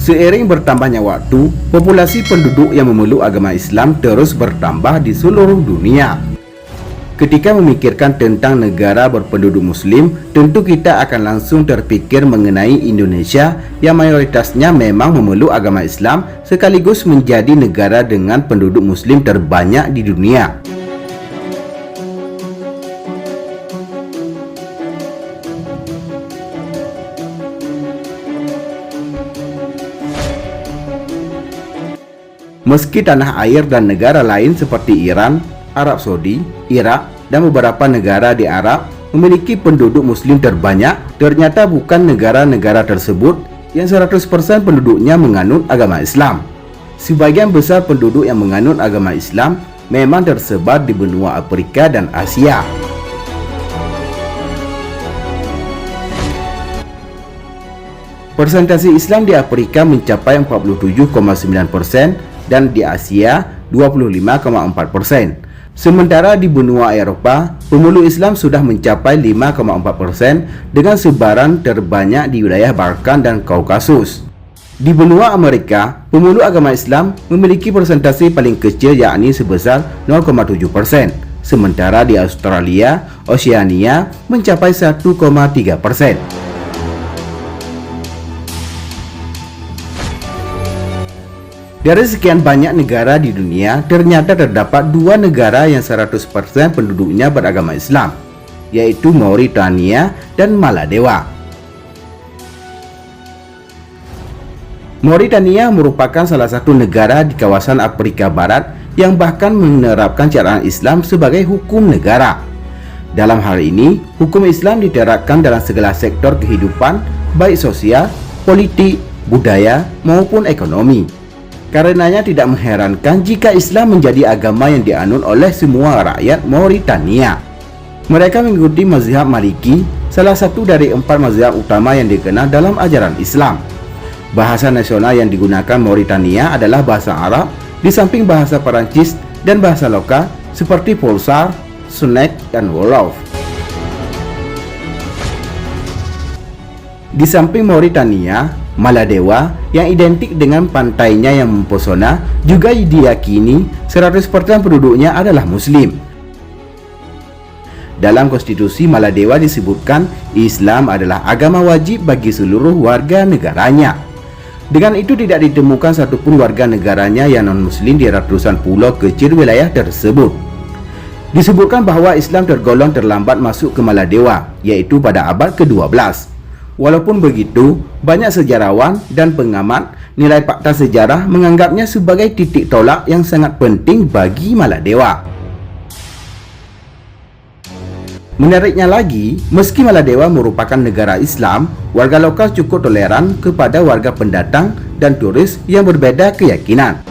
Seiring bertambahnya waktu, populasi penduduk yang memeluk agama Islam terus bertambah di seluruh dunia. Ketika memikirkan tentang negara berpenduduk muslim, tentu kita akan langsung terpikir mengenai Indonesia yang mayoritasnya memang memeluk agama Islam sekaligus menjadi negara dengan penduduk muslim terbanyak di dunia. Meski tanah air dan negara lain seperti Iran, Arab Saudi, Irak, dan beberapa negara di Arab memiliki penduduk muslim terbanyak, ternyata bukan negara-negara tersebut yang 100% penduduknya menganut agama Islam. Sebagian besar penduduk yang menganut agama Islam memang tersebar di benua Afrika dan Asia. Persentase Islam di Afrika mencapai 47,9% dan di Asia 25,4%. Sementara di benua Eropa, pemeluk Islam sudah mencapai 5,4% dengan sebaran terbanyak di wilayah Balkan dan Kaukasus. Di benua Amerika, pemeluk agama Islam memiliki persentase paling kecil yakni sebesar 0,7%. Sementara di Australia, Oceania mencapai 1,3%. Dari sekian banyak negara di dunia, ternyata terdapat dua negara yang 100% penduduknya beragama Islam, yaitu Mauritania dan Maladewa. Mauritania merupakan salah satu negara di kawasan Afrika Barat yang bahkan menerapkan syariat Islam sebagai hukum negara. Dalam hal ini, hukum Islam diterapkan dalam segala sektor kehidupan, baik sosial, politik, budaya, maupun ekonomi. Karenanya tidak mengherankan jika Islam menjadi agama yang dianut oleh semua rakyat Mauritania. Mereka mengikuti mazhab Maliki, salah satu dari 4 mazhab utama yang dikenal dalam ajaran Islam. Bahasa nasional yang digunakan Mauritania adalah bahasa Arab, di samping bahasa Perancis dan bahasa lokal seperti Pulsar, Sunek, dan Wolof. Di samping Mauritania, Maladewa yang identik dengan pantainya yang mempesona juga diyakini 100% penduduknya adalah muslim. Dalam konstitusi Maladewa disebutkan Islam adalah agama wajib bagi seluruh warga negaranya. Dengan itu tidak ditemukan satupun warga negaranya yang non-muslim di ratusan pulau kecil wilayah tersebut. Disebutkan bahwa Islam tergolong terlambat masuk ke Maladewa, yaitu pada abad ke-12. Walaupun begitu, banyak sejarawan dan pengamat nilai fakta sejarah menganggapnya sebagai titik tolak yang sangat penting bagi Maladewa. Menariknya lagi, meski Maladewa merupakan negara Islam, warga lokal cukup toleran kepada warga pendatang dan turis yang berbeda keyakinan.